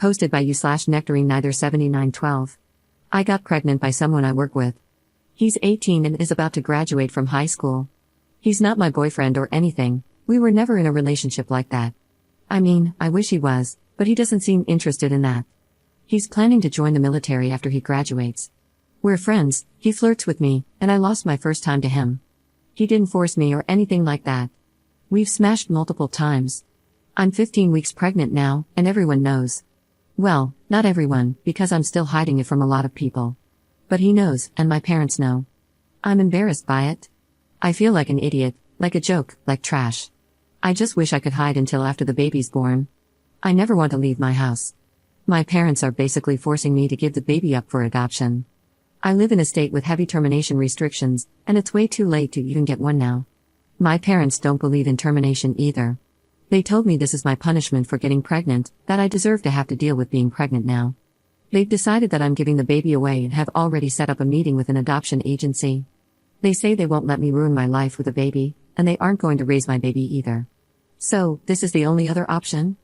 Posted by you/Nectarine Neither 7912. I got pregnant by someone I work with. He's 18 and is about to graduate from high school. He's not my boyfriend or anything, we were never in a relationship like that. I mean, I wish he was, but he doesn't seem interested in that. He's planning to join the military after he graduates. We're friends, he flirts with me, and I lost my first time to him. He didn't force me or anything like that. We've smashed multiple times. I'm 15 weeks pregnant now, and everyone knows. Well, not everyone, because I'm still hiding it from a lot of people. But he knows, and my parents know. I'm embarrassed by it. I feel like an idiot, like a joke, like trash. I just wish I could hide until after the baby's born. I never want to leave my house. My parents are basically forcing me to give the baby up for adoption. I live in a state with heavy termination restrictions, and it's way too late to even get one now. My parents don't believe in termination either. They told me this is my punishment for getting pregnant, that I deserve to have to deal with being pregnant now. They've decided that I'm giving the baby away and have already set up a meeting with an adoption agency. They say they won't let me ruin my life with a baby, and they aren't going to raise my baby either. So, this is the only other option?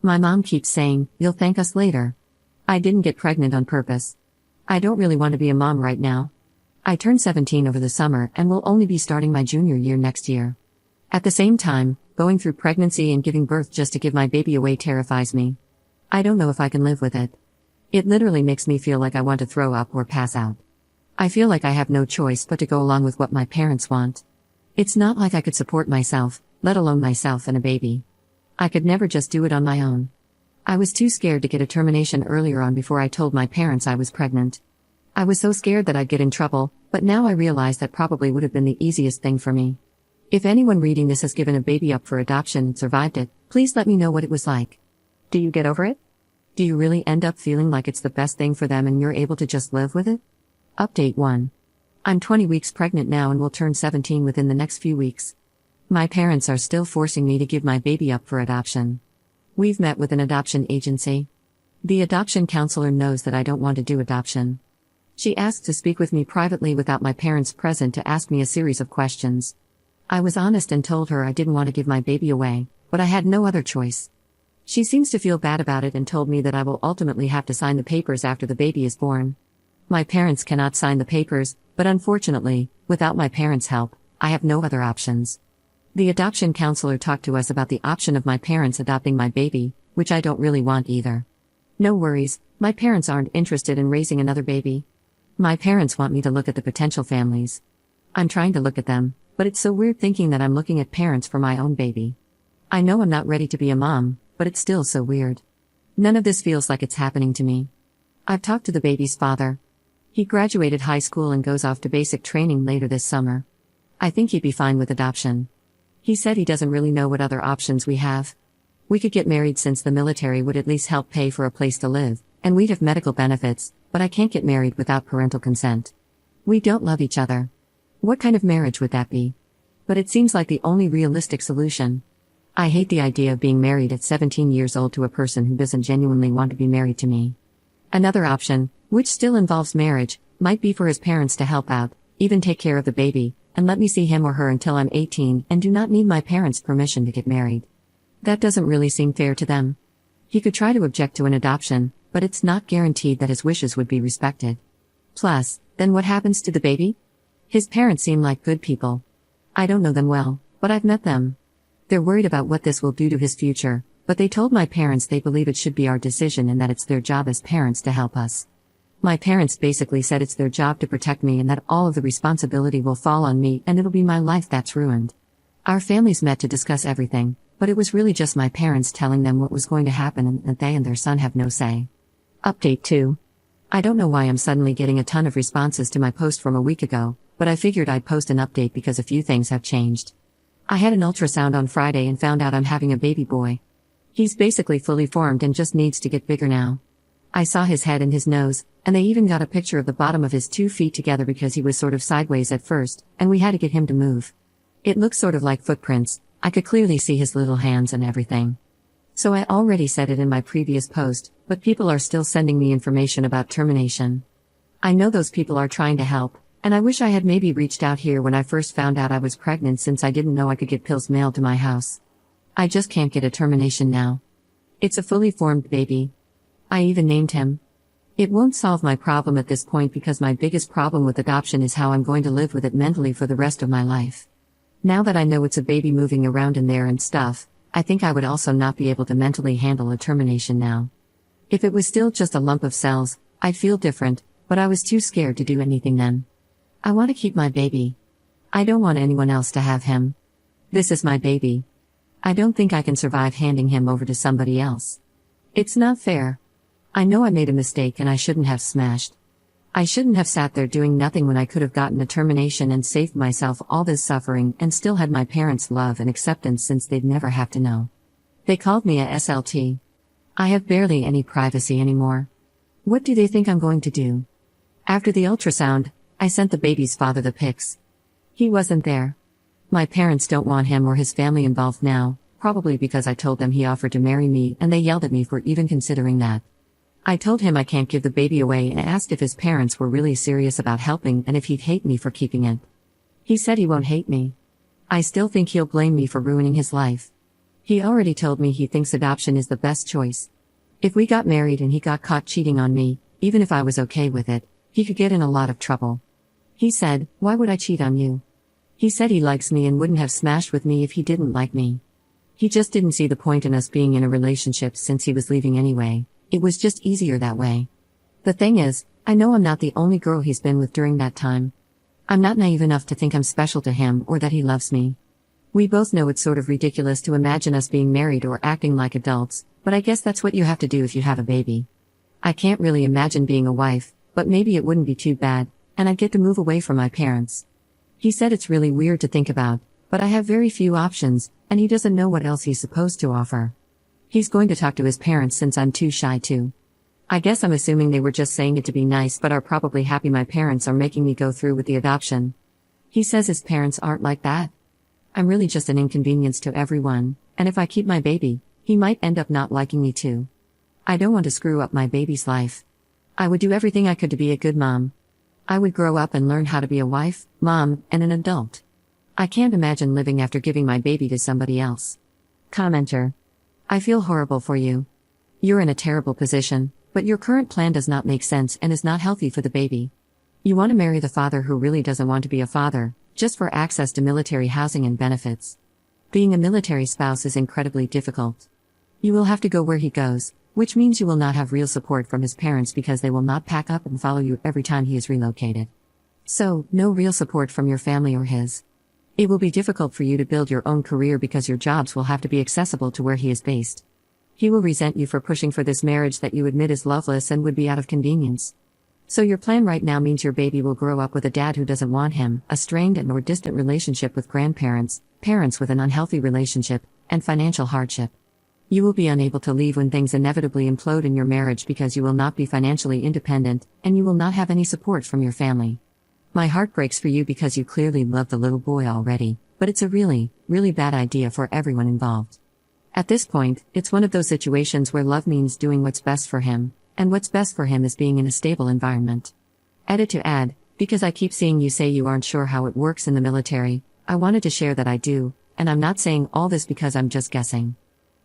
My mom keeps saying, "You'll thank us later." I didn't get pregnant on purpose. I don't really want to be a mom right now. I turned 17 over the summer and will only be starting my junior year next year. At the same time, going through pregnancy and giving birth just to give my baby away terrifies me. I don't know if I can live with it. It literally makes me feel like I want to throw up or pass out. I feel like I have no choice but to go along with what my parents want. It's not like I could support myself, let alone myself and a baby. I could never just do it on my own. I was too scared to get a termination earlier on before I told my parents I was pregnant. I was so scared that I'd get in trouble, but now I realize that probably would have been the easiest thing for me. If anyone reading this has given a baby up for adoption and survived it, please let me know what it was like. Do you get over it? Do you really end up feeling like it's the best thing for them and you're able to just live with it? Update 1. I'm 20 weeks pregnant now and will turn 17 within the next few weeks. My parents are still forcing me to give my baby up for adoption. We've met with an adoption agency. The adoption counselor knows that I don't want to do adoption. She asked to speak with me privately without my parents present to ask me a series of questions. I was honest and told her I didn't want to give my baby away, but I had no other choice. She seems to feel bad about it and told me that I will ultimately have to sign the papers after the baby is born. My parents cannot sign the papers, but unfortunately, without my parents' help, I have no other options. The adoption counselor talked to us about the option of my parents adopting my baby, which I don't really want either. No worries, my parents aren't interested in raising another baby. My parents want me to look at the potential families. I'm trying to look at them, but it's so weird thinking that I'm looking at parents for my own baby. I know I'm not ready to be a mom, but it's still so weird. None of this feels like it's happening to me. I've talked to the baby's father. He graduated high school and goes off to basic training later this summer. I think he'd be fine with adoption. He said he doesn't really know what other options we have. We could get married since the military would at least help pay for a place to live, and we'd have medical benefits, but I can't get married without parental consent. We don't love each other. What kind of marriage would that be? But it seems like the only realistic solution. I hate the idea of being married at 17 years old to a person who doesn't genuinely want to be married to me. Another option, which still involves marriage, might be for his parents to help out, even take care of the baby, and let me see him or her until I'm 18 and do not need my parents' permission to get married. That doesn't really seem fair to them. He could try to object to an adoption, but it's not guaranteed that his wishes would be respected. Plus, then what happens to the baby? His parents seem like good people. I don't know them well, but I've met them. They're worried about what this will do to his future, but they told my parents they believe it should be our decision and that it's their job as parents to help us. My parents basically said it's their job to protect me and that all of the responsibility will fall on me and it'll be my life that's ruined. Our families met to discuss everything, but it was really just my parents telling them what was going to happen and that they and their son have no say. Update 2. I don't know why I'm suddenly getting a ton of responses to my post from a week ago, but I figured I'd post an update because a few things have changed. I had an ultrasound on Friday and found out I'm having a baby boy. He's basically fully formed and just needs to get bigger now. I saw his head and his nose, and they even got a picture of the bottom of his 2 feet together because he was sort of sideways at first, and we had to get him to move. It looks sort of like footprints. I could clearly see his little hands and everything. So I already said it in my previous post, but people are still sending me information about termination. I know those people are trying to help, and I wish I had maybe reached out here when I first found out I was pregnant since I didn't know I could get pills mailed to my house. I just can't get a termination now. It's a fully formed baby. I even named him. It won't solve my problem at this point because my biggest problem with adoption is how I'm going to live with it mentally for the rest of my life. Now that I know it's a baby moving around in there and stuff, I think I would also not be able to mentally handle a termination now. If it was still just a lump of cells, I'd feel different, but I was too scared to do anything then. I want to keep my baby. I don't want anyone else to have him. This is my baby. I don't think I can survive handing him over to somebody else. It's not fair. I know I made a mistake and I shouldn't have smashed. I shouldn't have sat there doing nothing when I could have gotten a termination and saved myself all this suffering and still had my parents' love and acceptance since they'd never have to know. They called me a SLT. I have barely any privacy anymore. What do they think I'm going to do? After the ultrasound, I sent the baby's father the pics. He wasn't there. My parents don't want him or his family involved now, probably because I told them he offered to marry me and they yelled at me for even considering that. I told him I can't give the baby away and asked if his parents were really serious about helping and if he'd hate me for keeping it. He said he won't hate me. I still think he'll blame me for ruining his life. He already told me he thinks adoption is the best choice. If we got married and he got caught cheating on me, even if I was okay with it, he could get in a lot of trouble. He said, "Why would I cheat on you?" He said he likes me and wouldn't have smashed with me if he didn't like me. He just didn't see the point in us being in a relationship since he was leaving anyway. It was just easier that way. The thing is, I know I'm not the only girl he's been with during that time. I'm not naive enough to think I'm special to him or that he loves me. We both know it's sort of ridiculous to imagine us being married or acting like adults, but I guess that's what you have to do if you have a baby. I can't really imagine being a wife, but maybe it wouldn't be too bad, and I'd get to move away from my parents. He said it's really weird to think about, but I have very few options, and he doesn't know what else he's supposed to offer. He's going to talk to his parents since I'm too shy to. I guess I'm assuming they were just saying it to be nice but are probably happy my parents are making me go through with the adoption. He says his parents aren't like that. I'm really just an inconvenience to everyone, and if I keep my baby, he might end up not liking me too. I don't want to screw up my baby's life. I would do everything I could to be a good mom. I would grow up and learn how to be a wife, mom, and an adult. I can't imagine living after giving my baby to somebody else. Commenter. I feel horrible for you. You're in a terrible position, but your current plan does not make sense and is not healthy for the baby. You want to marry the father who really doesn't want to be a father, just for access to military housing and benefits. Being a military spouse is incredibly difficult. You will have to go where he goes, which means you will not have real support from his parents because they will not pack up and follow you every time he is relocated. So, no real support from your family or his. It will be difficult for you to build your own career because your jobs will have to be accessible to where he is based. He will resent you for pushing for this marriage that you admit is loveless and would be out of convenience. So your plan right now means your baby will grow up with a dad who doesn't want him, a strained and or distant relationship with grandparents, parents with an unhealthy relationship, and financial hardship. You will be unable to leave when things inevitably implode in your marriage because you will not be financially independent, and you will not have any support from your family. My heart breaks for you because you clearly love the little boy already, but it's a really, really bad idea for everyone involved. At this point, it's one of those situations where love means doing what's best for him, and what's best for him is being in a stable environment. Edit to add, because I keep seeing you say you aren't sure how it works in the military, I wanted to share that I do, and I'm not saying all this because I'm just guessing.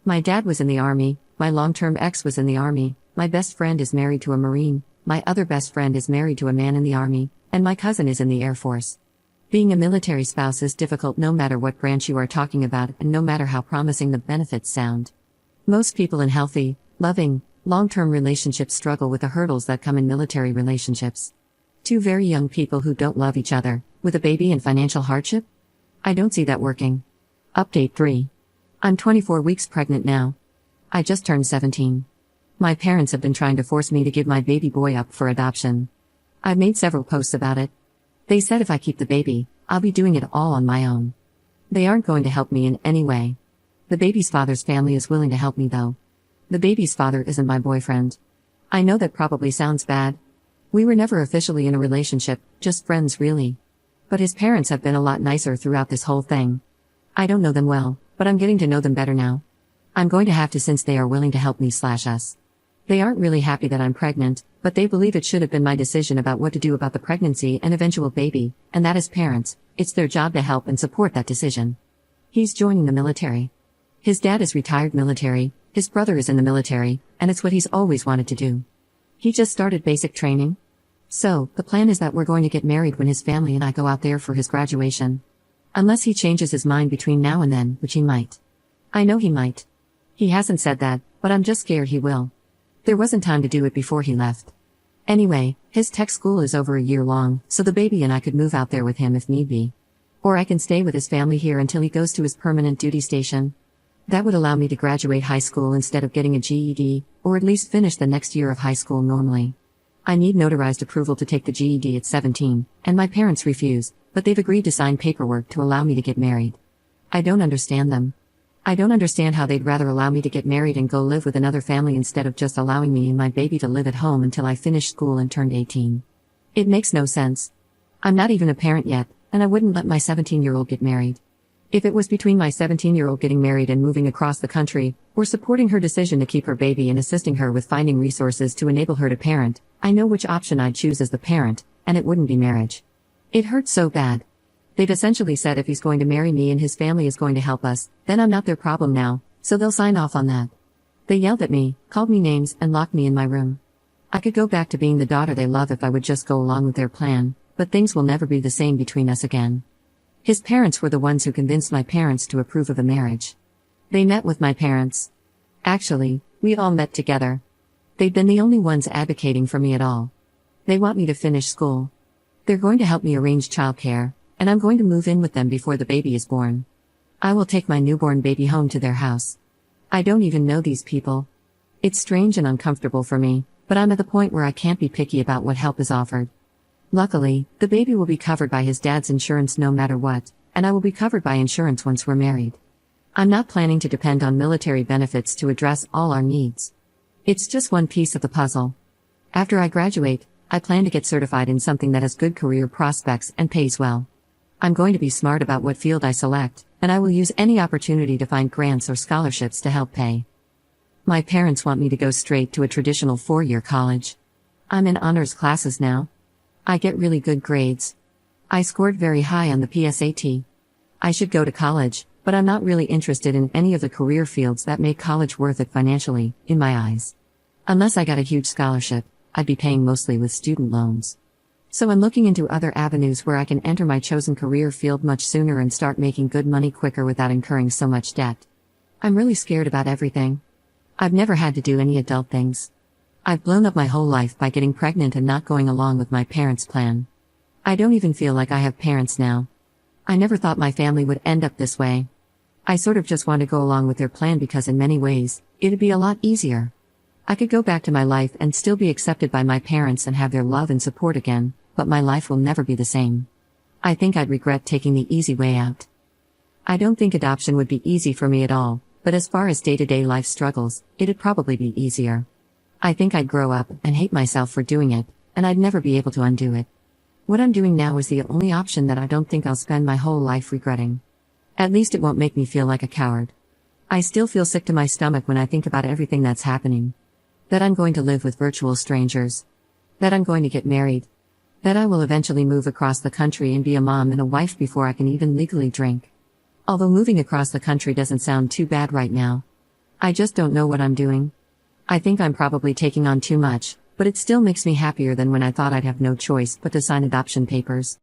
My dad was in the Army, my long-term ex was in the Army, my best friend is married to a Marine, my other best friend is married to a man in the Army, and my cousin is in the Air Force. Being a military spouse is difficult no matter what branch you are talking about and no matter how promising the benefits sound. Most people in healthy, loving, long-term relationships struggle with the hurdles that come in military relationships. Two very young people who don't love each other, with a baby and financial hardship? I don't see that working. Update 3. I'm 24 weeks pregnant now. I just turned 17. My parents have been trying to force me to give my baby boy up for adoption. I've made several posts about it. They said if I keep the baby, I'll be doing it all on my own. They aren't going to help me in any way. The baby's father's family is willing to help me though. The baby's father isn't my boyfriend. I know that probably sounds bad. We were never officially in a relationship, just friends really. But his parents have been a lot nicer throughout this whole thing. I don't know them well, but I'm getting to know them better now. I'm going to have to since they are willing to help me/us. They aren't really happy that I'm pregnant, but they believe it should have been my decision about what to do about the pregnancy and eventual baby, and that as parents, it's their job to help and support that decision. He's joining the military. His dad is retired military, his brother is in the military, and it's what he's always wanted to do. He just started basic training. So, the plan is that we're going to get married when his family and I go out there for his graduation. Unless he changes his mind between now and then, which he might. I know he might. He hasn't said that, but I'm just scared he will. There wasn't time to do it before he left. Anyway, his tech school is over a year long, so the baby and I could move out there with him if need be. Or I can stay with his family here until he goes to his permanent duty station. That would allow me to graduate high school instead of getting a GED, or at least finish the next year of high school normally. I need notarized approval to take the GED at 17, and my parents refuse, but they've agreed to sign paperwork to allow me to get married. I don't understand them. I don't understand how they'd rather allow me to get married and go live with another family instead of just allowing me and my baby to live at home until I finish school and turned 18. It makes no sense. I'm not even a parent yet, and I wouldn't let my 17-year-old get married. If it was between my 17-year-old getting married and moving across the country, or supporting her decision to keep her baby and assisting her with finding resources to enable her to parent, I know which option I'd choose as the parent, and it wouldn't be marriage. It hurts so bad. They've essentially said if he's going to marry me and his family is going to help us, then I'm not their problem now, so they'll sign off on that. They yelled at me, called me names, and locked me in my room. I could go back to being the daughter they love if I would just go along with their plan, but things will never be the same between us again. His parents were the ones who convinced my parents to approve of the marriage. They met with my parents. Actually, we all met together. They've been the only ones advocating for me at all. They want me to finish school. They're going to help me arrange childcare, and I'm going to move in with them before the baby is born. I will take my newborn baby home to their house. I don't even know these people. It's strange and uncomfortable for me, but I'm at the point where I can't be picky about what help is offered. Luckily, the baby will be covered by his dad's insurance no matter what, and I will be covered by insurance once we're married. I'm not planning to depend on military benefits to address all our needs. It's just one piece of the puzzle. After I graduate, I plan to get certified in something that has good career prospects and pays well. I'm going to be smart about what field I select, and I will use any opportunity to find grants or scholarships to help pay. My parents want me to go straight to a traditional 4-year college. I'm in honors classes now. I get really good grades. I scored very high on the PSAT. I should go to college, but I'm not really interested in any of the career fields that make college worth it financially, in my eyes. Unless I got a huge scholarship, I'd be paying mostly with student loans. So I'm looking into other avenues where I can enter my chosen career field much sooner and start making good money quicker without incurring so much debt. I'm really scared about everything. I've never had to do any adult things. I've blown up my whole life by getting pregnant and not going along with my parents' plan. I don't even feel like I have parents now. I never thought my family would end up this way. I sort of just want to go along with their plan because in many ways, it'd be a lot easier. I could go back to my life and still be accepted by my parents and have their love and support again, but my life will never be the same. I think I'd regret taking the easy way out. I don't think adoption would be easy for me at all, but as far as day-to-day life struggles, it'd probably be easier. I think I'd grow up and hate myself for doing it, and I'd never be able to undo it. What I'm doing now is the only option that I don't think I'll spend my whole life regretting. At least it won't make me feel like a coward. I still feel sick to my stomach when I think about everything that's happening. That I'm going to live with virtual strangers. That I'm going to get married. That I will eventually move across the country and be a mom and a wife before I can even legally drink. Although moving across the country doesn't sound too bad right now. I just don't know what I'm doing. I think I'm probably taking on too much, but it still makes me happier than when I thought I'd have no choice but to sign adoption papers.